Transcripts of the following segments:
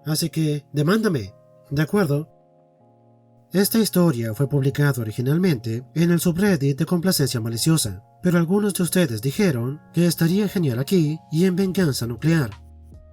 así que demándame. ¿De acuerdo? Esta historia fue publicada originalmente en el subreddit de Complacencia Maliciosa, pero algunos de ustedes dijeron que estaría genial aquí y en Venganza Nuclear.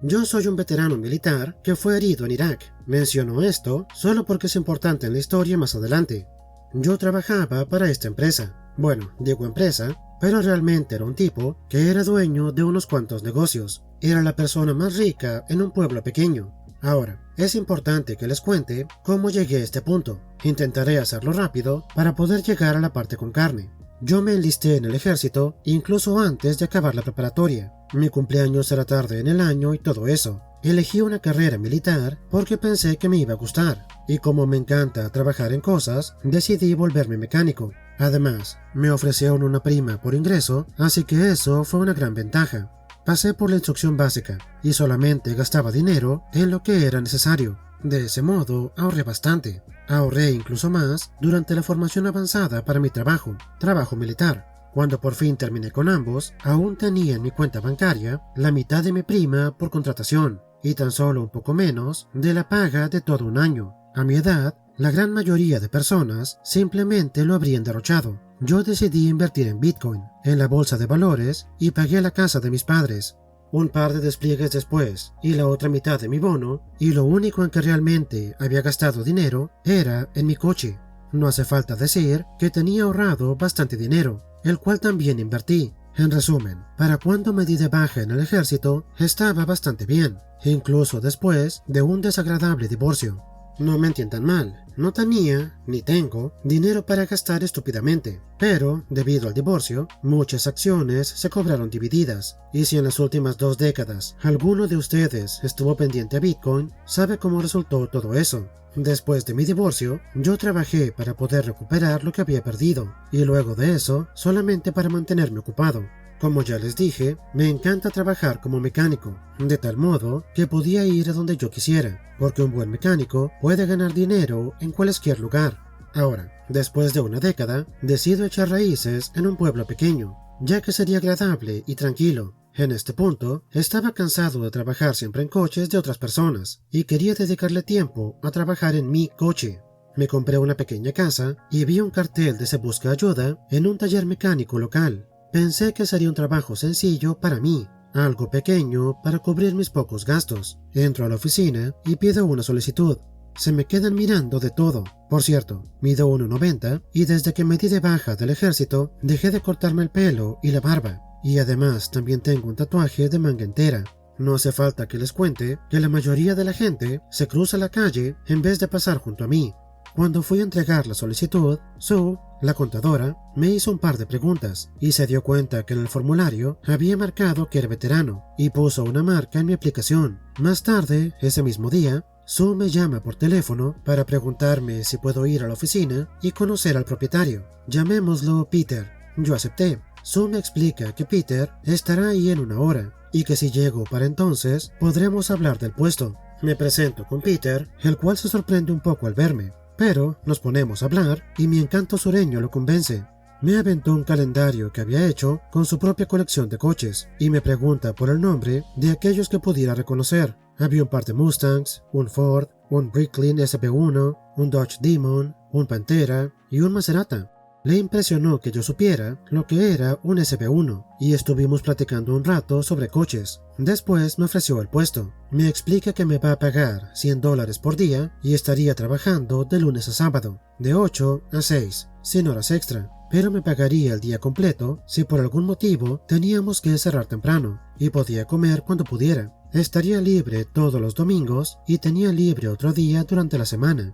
Yo soy un veterano militar que fue herido en Irak. Menciono esto solo porque es importante en la historia más adelante. Yo trabajaba para esta empresa. Bueno, digo empresa, pero realmente era un tipo que era dueño de unos cuantos negocios. Era la persona más rica en un pueblo pequeño. Ahora, es importante que les cuente cómo llegué a este punto. Intentaré hacerlo rápido para poder llegar a la parte con carne. Yo me enlisté en el ejército incluso antes de acabar la preparatoria. Mi cumpleaños era tarde en el año y todo eso. Elegí una carrera militar porque pensé que me iba a gustar. Y como me encanta trabajar en cosas, decidí volverme mecánico. Además, me ofrecieron una prima por ingreso, así que eso fue una gran ventaja. Pasé por la instrucción básica y solamente gastaba dinero en lo que era necesario. De ese modo ahorré bastante. Ahorré incluso más durante la formación avanzada para mi trabajo militar. Cuando por fin terminé con ambos, aún tenía en mi cuenta bancaria la mitad de mi prima por contratación y tan solo un poco menos de la paga de todo un año. A mi edad, la gran mayoría de personas simplemente lo habrían derrochado. Yo decidí invertir en Bitcoin, en la bolsa de valores, y pagué la casa de mis padres. Un par de despliegues después, y la otra mitad de mi bono, y lo único en que realmente había gastado dinero era en mi coche. No hace falta decir que tenía ahorrado bastante dinero, el cual también invertí. En resumen, para cuando me di de baja en el ejército, estaba bastante bien, incluso después de un desagradable divorcio. No me entiendan mal, no tenía, ni tengo, dinero para gastar estúpidamente, pero, debido al divorcio, muchas acciones se cobraron divididas, y si en las últimas 2 décadas alguno de ustedes estuvo pendiente a Bitcoin, sabe cómo resultó todo eso. Después de mi divorcio, yo trabajé para poder recuperar lo que había perdido, y luego de eso, solamente para mantenerme ocupado. Como ya les dije, me encanta trabajar como mecánico, de tal modo que podía ir a donde yo quisiera, porque un buen mecánico puede ganar dinero en cualquier lugar. Ahora, después de una década, decido echar raíces en un pueblo pequeño, ya que sería agradable y tranquilo. En este punto, estaba cansado de trabajar siempre en coches de otras personas, y quería dedicarle tiempo a trabajar en mi coche. Me compré una pequeña casa y vi un cartel de "Se busca ayuda" en un taller mecánico local. Pensé que sería un trabajo sencillo para mí, algo pequeño para cubrir mis pocos gastos. Entro a la oficina y pido una solicitud. Se me quedan mirando de todo. Por cierto, mido 1,90 y desde que me di de baja del ejército dejé de cortarme el pelo y la barba. Y además también tengo un tatuaje de manga entera. No hace falta que les cuente que la mayoría de la gente se cruza la calle en vez de pasar junto a mí. Cuando fui a entregar la solicitud, Sue, la contadora, me hizo un par de preguntas y se dio cuenta que en el formulario había marcado que era veterano y puso una marca en mi aplicación. Más tarde, ese mismo día, Sue me llama por teléfono para preguntarme si puedo ir a la oficina y conocer al propietario. Llamémoslo Peter. Yo acepté. Sue me explica que Peter estará ahí en 1 hora y que si llego para entonces podremos hablar del puesto. Me presento con Peter, el cual se sorprende un poco al verme. Pero nos ponemos a hablar y mi encanto sureño lo convence. Me aventó un calendario que había hecho con su propia colección de coches y me pregunta por el nombre de aquellos que pudiera reconocer. Había un par de Mustangs, un Ford, un Bricklin SP1, un Dodge Demon, un Pantera y un Maserati. Le impresionó que yo supiera lo que era un SP1 y estuvimos platicando un rato sobre coches. Después me ofreció el puesto. Me explica que me va a pagar $100 por día y estaría trabajando de lunes a sábado, de 8 a 6, sin horas extra, pero me pagaría el día completo si por algún motivo teníamos que cerrar temprano y podía comer cuando pudiera. Estaría libre todos los domingos y tenía libre otro día durante la semana.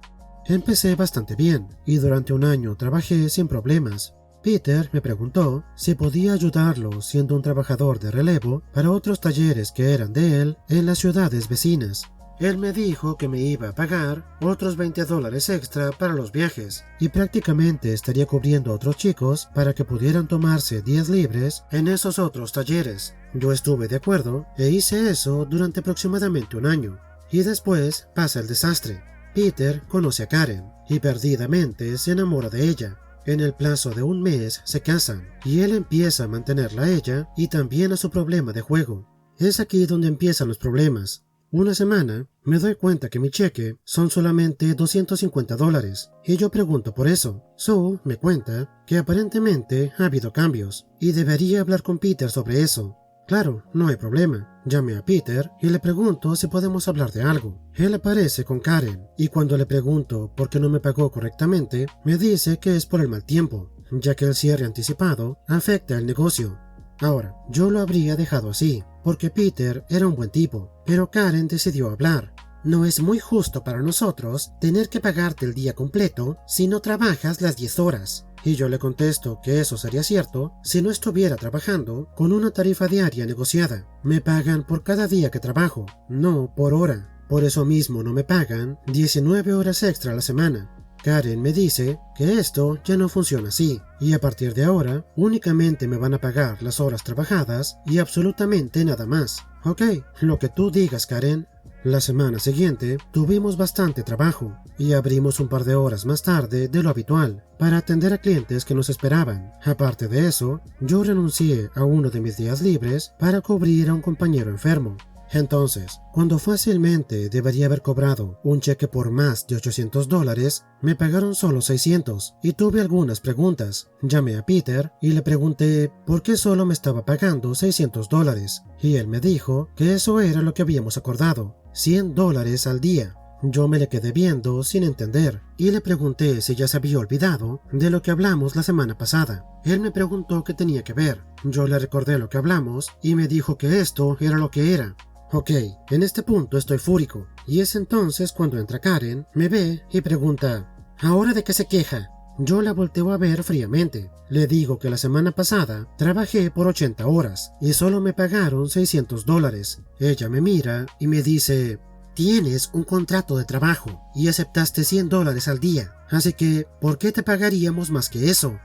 Empecé bastante bien y durante un año trabajé sin problemas. Peter me preguntó si podía ayudarlo siendo un trabajador de relevo para otros talleres que eran de él en las ciudades vecinas. Él me dijo que me iba a pagar otros $20 extra para los viajes y prácticamente estaría cubriendo a otros chicos para que pudieran tomarse días libres en esos otros talleres. Yo estuve de acuerdo e hice eso durante aproximadamente un año. Y después pasa el desastre. Peter conoce a Karen y perdidamente se enamora de ella. En el plazo de un mes se casan y él empieza a mantenerla a ella y también a su problema de juego. Es aquí donde empiezan los problemas. Una semana me doy cuenta que mi cheque son solamente $250 y yo pregunto por eso. Sue me cuenta que aparentemente ha habido cambios y debería hablar con Peter sobre eso. Claro, no hay problema. Llamé a Peter y le pregunto si podemos hablar de algo. Él aparece con Karen y cuando le pregunto por qué no me pagó correctamente, me dice que es por el mal tiempo, ya que el cierre anticipado afecta el negocio. Ahora, yo lo habría dejado así, porque Peter era un buen tipo, pero Karen decidió hablar. No es muy justo para nosotros tener que pagarte el día completo si no trabajas las 10 horas. Y yo le contesto que eso sería cierto si no estuviera trabajando con una tarifa diaria negociada. Me pagan por cada día que trabajo, no por hora. Por eso mismo no me pagan 19 horas extra a la semana. Karen me dice que esto ya no funciona así, y a partir de ahora únicamente me van a pagar las horas trabajadas y absolutamente nada más. Ok, lo que tú digas, Karen. La semana siguiente tuvimos bastante trabajo y abrimos un par de horas más tarde de lo habitual para atender a clientes que nos esperaban. Aparte de eso, yo renuncié a uno de mis días libres para cubrir a un compañero enfermo. Entonces, cuando fácilmente debería haber cobrado un cheque por más de $800, me pagaron solo 600 y tuve algunas preguntas. Llamé a Peter y le pregunté por qué solo me estaba pagando $600 y él me dijo que eso era lo que habíamos acordado, $100 al día. Yo me le quedé viendo sin entender y le pregunté si ya se había olvidado de lo que hablamos la semana pasada. Él me preguntó qué tenía que ver. Yo le recordé lo que hablamos y me dijo que esto era lo que era. Ok, en este punto estoy fúrico, y es entonces cuando entra Karen, me ve y pregunta, ¿ahora de qué se queja? Yo la volteo a ver fríamente. Le digo que la semana pasada trabajé por 80 horas y solo me pagaron $600. Ella me mira y me dice, tienes un contrato de trabajo y aceptaste $100 al día, así que ¿por qué te pagaríamos más que eso?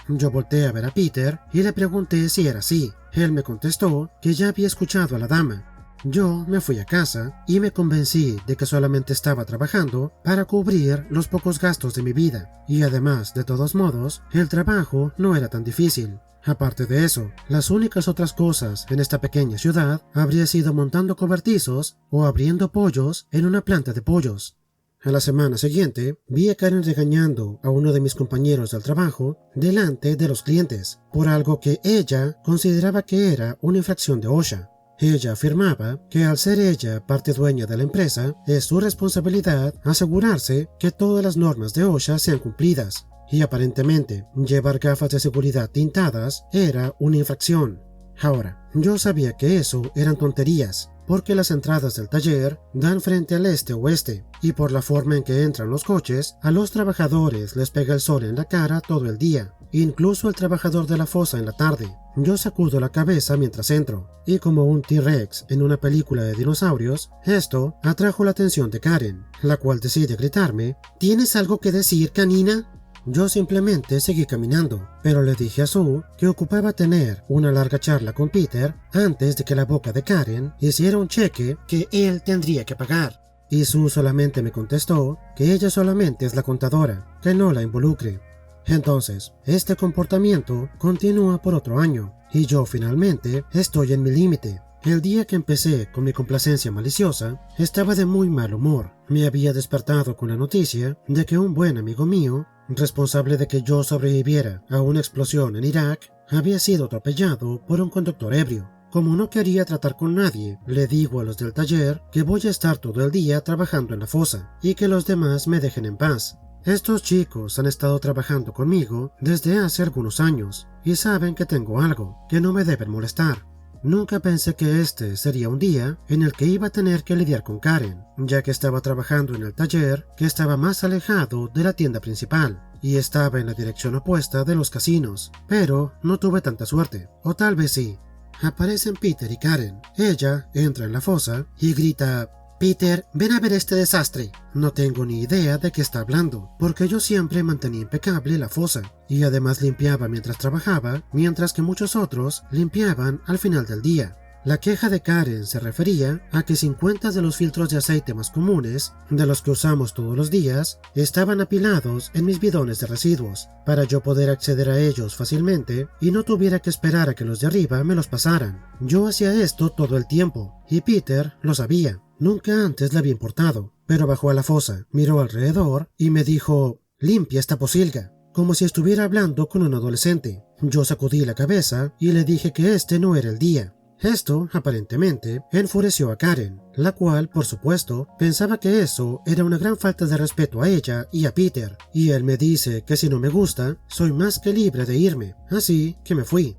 Yo volteé a ver a Peter y le pregunté si era así. Él me contestó que ya había escuchado a la dama. Yo me fui a casa y me convencí de que solamente estaba trabajando para cubrir los pocos gastos de mi vida, y además, de todos modos, el trabajo no era tan difícil. Aparte de eso, las únicas otras cosas en esta pequeña ciudad habría sido montando cobertizos o abriendo pollos en una planta de pollos. A la semana siguiente, vi a Karen regañando a uno de mis compañeros del trabajo delante de los clientes por algo que ella consideraba que era una infracción de OSHA. Ella afirmaba que al ser ella parte dueña de la empresa, es su responsabilidad asegurarse que todas las normas de OSHA sean cumplidas, y aparentemente llevar gafas de seguridad tintadas era una infracción. Ahora, yo sabía que eso eran tonterías, porque las entradas del taller dan frente al este-oeste, y por la forma en que entran los coches, a los trabajadores les pega el sol en la cara todo el día, incluso el trabajador de la fosa en la tarde. Yo sacudo la cabeza mientras entro, y como un T-Rex en una película de dinosaurios, esto atrajo la atención de Karen, la cual decide gritarme, ¿tienes algo que decir, canina? Yo simplemente seguí caminando, pero le dije a Sue que ocupaba tener una larga charla con Peter antes de que la boca de Karen hiciera un cheque que él tendría que pagar. Y Sue solamente me contestó que ella solamente es la contadora, que no la involucre. Entonces, este comportamiento continúa por otro año, y yo finalmente estoy en mi límite. El día que empecé con mi complacencia maliciosa, estaba de muy mal humor. Me había despertado con la noticia de que un buen amigo mío, responsable de que yo sobreviviera a una explosión en Irak, había sido atropellado por un conductor ebrio. Como no quería tratar con nadie, le digo a los del taller que voy a estar todo el día trabajando en la fosa y que los demás me dejen en paz. Estos chicos han estado trabajando conmigo desde hace algunos años y saben que tengo algo, que no me deben molestar. Nunca pensé que este sería un día en el que iba a tener que lidiar con Karen, ya que estaba trabajando en el taller que estaba más alejado de la tienda principal y estaba en la dirección opuesta de los casinos, pero no tuve tanta suerte, o tal vez sí. Aparecen Peter y Karen. Ella entra en la fosa y grita, «Peter, ven a ver este desastre». No tengo ni idea de qué está hablando, porque yo siempre mantenía impecable la fosa, y además limpiaba mientras trabajaba, mientras que muchos otros limpiaban al final del día. La queja de Karen se refería a que 50 de los filtros de aceite más comunes, de los que usamos todos los días, estaban apilados en mis bidones de residuos, para yo poder acceder a ellos fácilmente y no tuviera que esperar a que los de arriba me los pasaran. Yo hacía esto todo el tiempo, y Peter lo sabía. Nunca antes le había importado, pero bajó a la fosa, miró alrededor y me dijo: «Limpia esta pocilga», como si estuviera hablando con un adolescente. Yo sacudí la cabeza y le dije que este no era el día. Esto, aparentemente, enfureció a Karen, la cual, por supuesto, pensaba que eso era una gran falta de respeto a ella y a Peter, y él me dice que si no me gusta, soy más que libre de irme, así que me fui.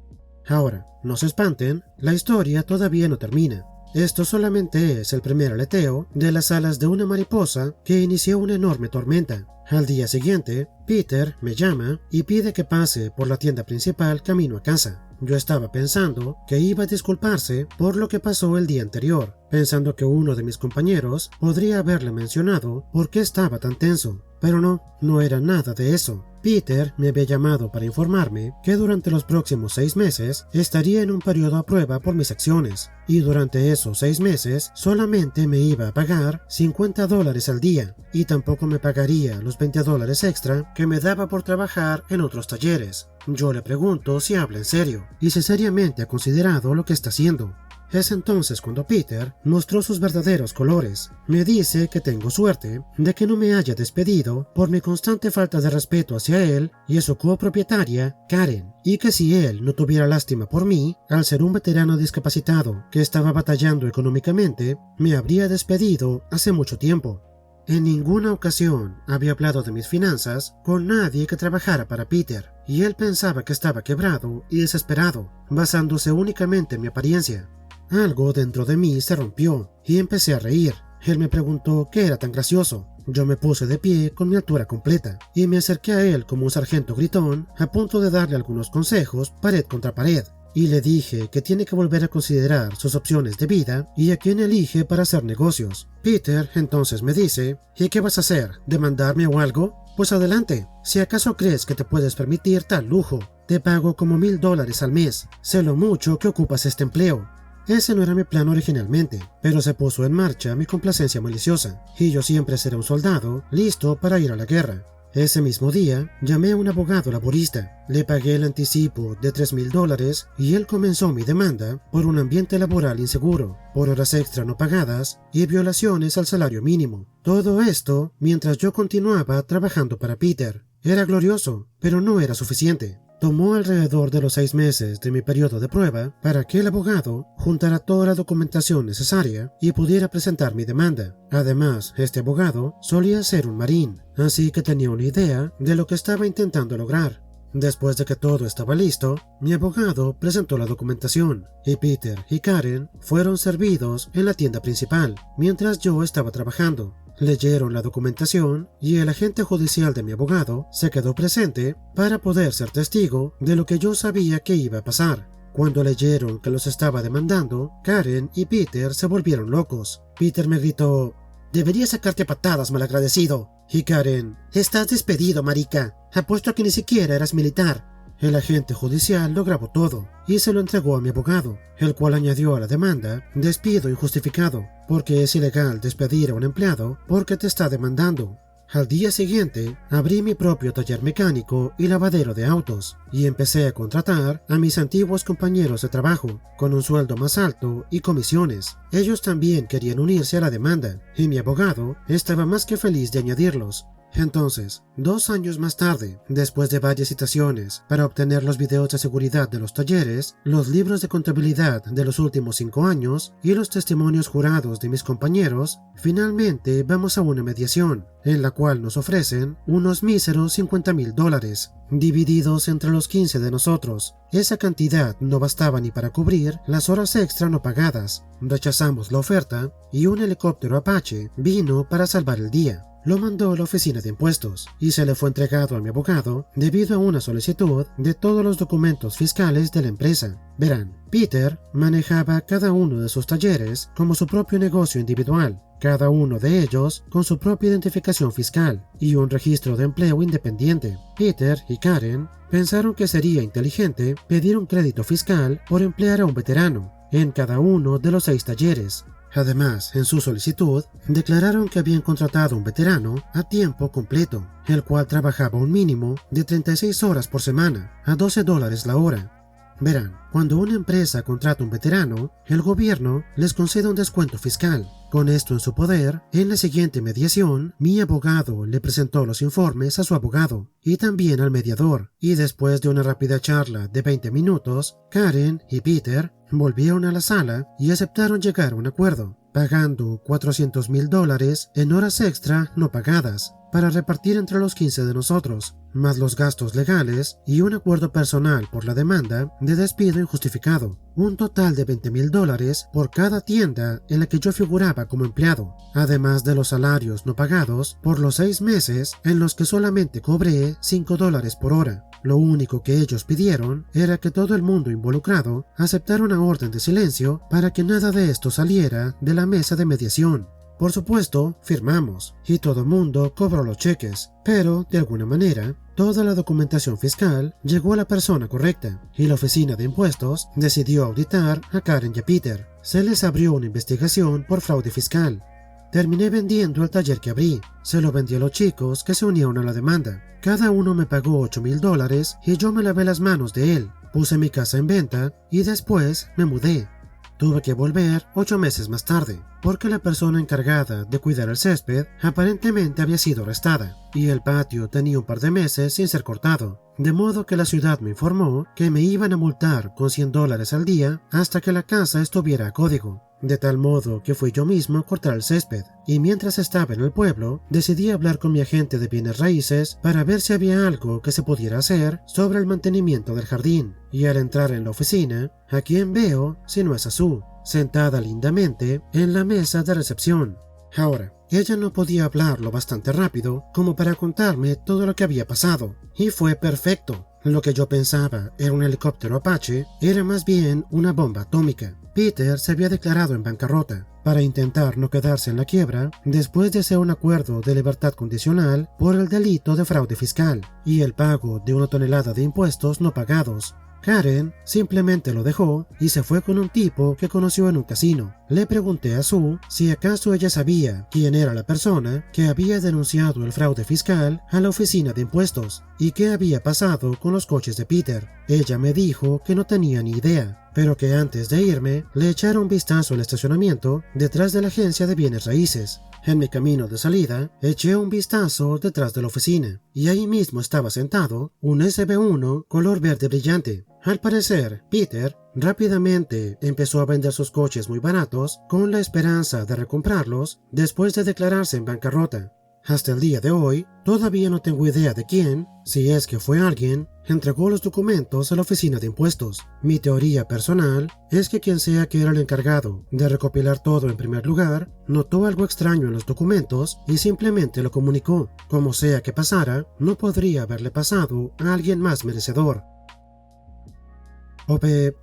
Ahora, no se espanten, la historia todavía no termina. Esto solamente es el primer aleteo de las alas de una mariposa que inició una enorme tormenta. Al día siguiente, Peter me llama y pide que pase por la tienda principal camino a casa. Yo estaba pensando que iba a disculparse por lo que pasó el día anterior, pensando que uno de mis compañeros podría haberle mencionado por qué estaba tan tenso. Pero no era nada de eso. Peter me había llamado para informarme que durante los próximos 6 meses estaría en un periodo a prueba por mis acciones, y durante esos 6 meses solamente me iba a pagar $50 al día, y tampoco me pagaría los $20 extra que me daba por trabajar en otros talleres. Yo le pregunto si habla en serio, y si seriamente ha considerado lo que está haciendo. Es entonces cuando Peter mostró sus verdaderos colores. Me dice que tengo suerte de que no me haya despedido por mi constante falta de respeto hacia él y a su copropietaria, Karen, y que si él no tuviera lástima por mí, al ser un veterano discapacitado que estaba batallando económicamente, me habría despedido hace mucho tiempo. En ninguna ocasión había hablado de mis finanzas con nadie que trabajara para Peter, y él pensaba que estaba quebrado y desesperado, basándose únicamente en mi apariencia. Algo dentro de mí se rompió y empecé a reír. Él me preguntó qué era tan gracioso. Yo me puse de pie con mi altura completa y me acerqué a él como un sargento gritón, a punto de darle algunos consejos pared contra pared. Y le dije que tiene que volver a considerar sus opciones de vida y a quién elige para hacer negocios. Peter entonces me dice: «¿Y qué vas a hacer? ¿Demandarme o algo? Pues adelante. Si acaso crees que te puedes permitir tal lujo, te pago como $1000 al mes. Sé lo mucho que ocupas este empleo». Ese no era mi plan originalmente, pero se puso en marcha mi complacencia maliciosa, y yo siempre seré un soldado listo para ir a la guerra. Ese mismo día, llamé a un abogado laborista, le pagué el anticipo de $3000 y él comenzó mi demanda por un ambiente laboral inseguro, por horas extra no pagadas y violaciones al salario mínimo. Todo esto mientras yo continuaba trabajando para Peter. Era glorioso, pero no era suficiente. Tomó alrededor de los 6 meses de mi periodo de prueba para que el abogado juntara toda la documentación necesaria y pudiera presentar mi demanda. Además, este abogado solía ser un marín, así que tenía una idea de lo que estaba intentando lograr. Después de que todo estaba listo, mi abogado presentó la documentación y Peter y Karen fueron servidos en la tienda principal mientras yo estaba trabajando. Leyeron la documentación y el agente judicial de mi abogado se quedó presente para poder ser testigo de lo que yo sabía que iba a pasar. Cuando leyeron que los estaba demandando, Karen y Peter se volvieron locos. Peter me gritó: «Deberías sacarte a patadas, malagradecido». Y Karen: «Estás despedido, marica. Apuesto a que ni siquiera eras militar». El agente judicial lo grabó todo y se lo entregó a mi abogado, el cual añadió a la demanda: «Despido injustificado, porque es ilegal despedir a un empleado porque te está demandando». Al día siguiente, abrí mi propio taller mecánico y lavadero de autos, y empecé a contratar a mis antiguos compañeros de trabajo, con un sueldo más alto y comisiones. Ellos también querían unirse a la demanda, y mi abogado estaba más que feliz de añadirlos. Entonces, 2 años más tarde, después de varias citaciones para obtener los videos de seguridad de los talleres, los libros de contabilidad de los últimos 5 años y los testimonios jurados de mis compañeros, finalmente vamos a una mediación, en la cual nos ofrecen unos míseros $50,000, divididos entre los 15 de nosotros. Esa cantidad no bastaba ni para cubrir las horas extra no pagadas. Rechazamos la oferta y un helicóptero Apache vino para salvar el día. Lo mandó a la oficina de impuestos y se le fue entregado a mi abogado debido a una solicitud de todos los documentos fiscales de la empresa. Verán, Peter manejaba cada uno de sus talleres como su propio negocio individual, cada uno de ellos con su propia identificación fiscal y un registro de empleo independiente. Peter y Karen pensaron que sería inteligente pedir un crédito fiscal por emplear a un veterano. en cada uno de los 6 talleres. Además, en su solicitud, declararon que habían contratado a un veterano a tiempo completo, el cual trabajaba un mínimo de 36 horas por semana, a $12 la hora. Verán, cuando una empresa contrata a un veterano, el gobierno les concede un descuento fiscal. Con esto en su poder, en la siguiente mediación, mi abogado le presentó los informes a su abogado y también al mediador, y después de una rápida charla de 20 minutos, Karen y Peter volvieron a la sala y aceptaron llegar a un acuerdo, pagando $400,000 en horas extra no pagadas, para repartir entre los 15 de nosotros, más los gastos legales y un acuerdo personal por la demanda de despido injustificado. Un total de $20,000 por cada tienda en la que yo figuraba como empleado, además de los salarios no pagados por los 6 meses en los que solamente cobré $5 por hora. Lo único que ellos pidieron era que todo el mundo involucrado aceptara una orden de silencio para que nada de esto saliera de la mesa de mediación. Por supuesto, firmamos, y todo el mundo cobró los cheques, pero, de alguna manera, toda la documentación fiscal llegó a la persona correcta, y la oficina de impuestos decidió auditar a Karen y a Peter. Se les abrió una investigación por fraude fiscal. Terminé vendiendo el taller que abrí. Se lo vendí a los chicos que se unieron a la demanda. Cada uno me pagó $8,000 y yo me lavé las manos de él. Puse mi casa en venta y después me mudé. Tuve que volver 8 meses más tarde, porque la persona encargada de cuidar el césped aparentemente había sido arrestada, y el patio tenía un par de meses sin ser cortado, de modo que la ciudad me informó que me iban a multar con $100 al día hasta que la casa estuviera a código. De tal modo que fui yo mismo a cortar el césped, y mientras estaba en el pueblo, decidí hablar con mi agente de bienes raíces para ver si había algo que se pudiera hacer sobre el mantenimiento del jardín, y al entrar en la oficina, ¿a quién veo si no es a Sue, sentada lindamente en la mesa de recepción? Ahora, ella no podía hablar lo bastante rápido como para contarme todo lo que había pasado, y fue perfecto. Lo que yo pensaba era un helicóptero Apache era más bien una bomba atómica. Peter se había declarado en bancarrota para intentar no quedarse en la quiebra después de hacer un acuerdo de libertad condicional por el delito de fraude fiscal y el pago de 1 tonelada de impuestos no pagados. Karen simplemente lo dejó y se fue con un tipo que conoció en un casino. Le pregunté a Sue si acaso ella sabía quién era la persona que había denunciado el fraude fiscal a la oficina de impuestos y qué había pasado con los coches de Peter. Ella me dijo que no tenía ni idea, pero que antes de irme le echara un vistazo al estacionamiento detrás de la agencia de bienes raíces. En mi camino de salida, eché un vistazo detrás de la oficina, y ahí mismo estaba sentado un SB1 color verde brillante. Al parecer, Peter rápidamente empezó a vender sus coches muy baratos con la esperanza de recomprarlos después de declararse en bancarrota. Hasta el día de hoy, todavía no tengo idea de quién, si es que fue alguien, entregó los documentos a la oficina de impuestos. Mi teoría personal es que quien sea que era el encargado de recopilar todo en primer lugar, notó algo extraño en los documentos y simplemente lo comunicó. Como sea que pasara, no podría haberle pasado a alguien más merecedor.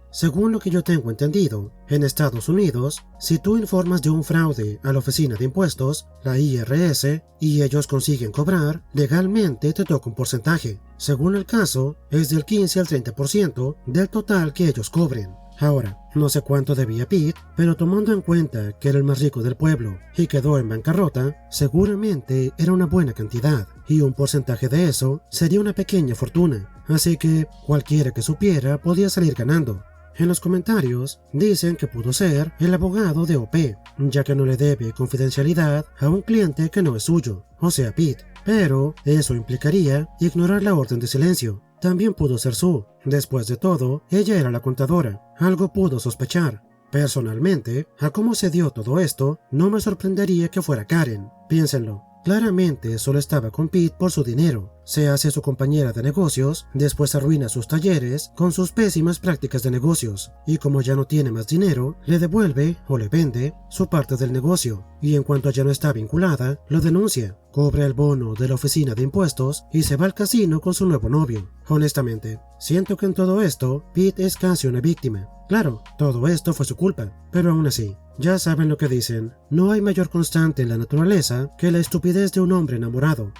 Según lo que yo tengo entendido, en Estados Unidos, si tú informas de un fraude a la oficina de impuestos, la IRS, y ellos consiguen cobrar, legalmente te toca un porcentaje. Según el caso, es del 15 al 30% del total que ellos cobren. Ahora, no sé cuánto debía Pete, pero tomando en cuenta que era el más rico del pueblo y quedó en bancarrota, seguramente era una buena cantidad, y un porcentaje de eso sería una pequeña fortuna, así que cualquiera que supiera podía salir ganando. En los comentarios dicen que pudo ser el abogado de OP, ya que no le debe confidencialidad a un cliente que no es suyo, o sea Pete, pero eso implicaría ignorar la orden de silencio. También pudo ser Sue. Después de todo, ella era la contadora. Algo pudo sospechar. Personalmente, a cómo se dio todo esto, no me sorprendería que fuera Karen. Piénsenlo. Claramente solo estaba con Pete por su dinero. Se hace su compañera de negocios, después arruina sus talleres con sus pésimas prácticas de negocios, y como ya no tiene más dinero, le devuelve o le vende su parte del negocio, y en cuanto ya no está vinculada, lo denuncia, cobra el bono de la oficina de impuestos y se va al casino con su nuevo novio. Honestamente, siento que en todo esto, Pete es casi una víctima. Claro, todo esto fue su culpa, pero aún así, ya saben lo que dicen, no hay mayor constante en la naturaleza que la estupidez de un hombre enamorado,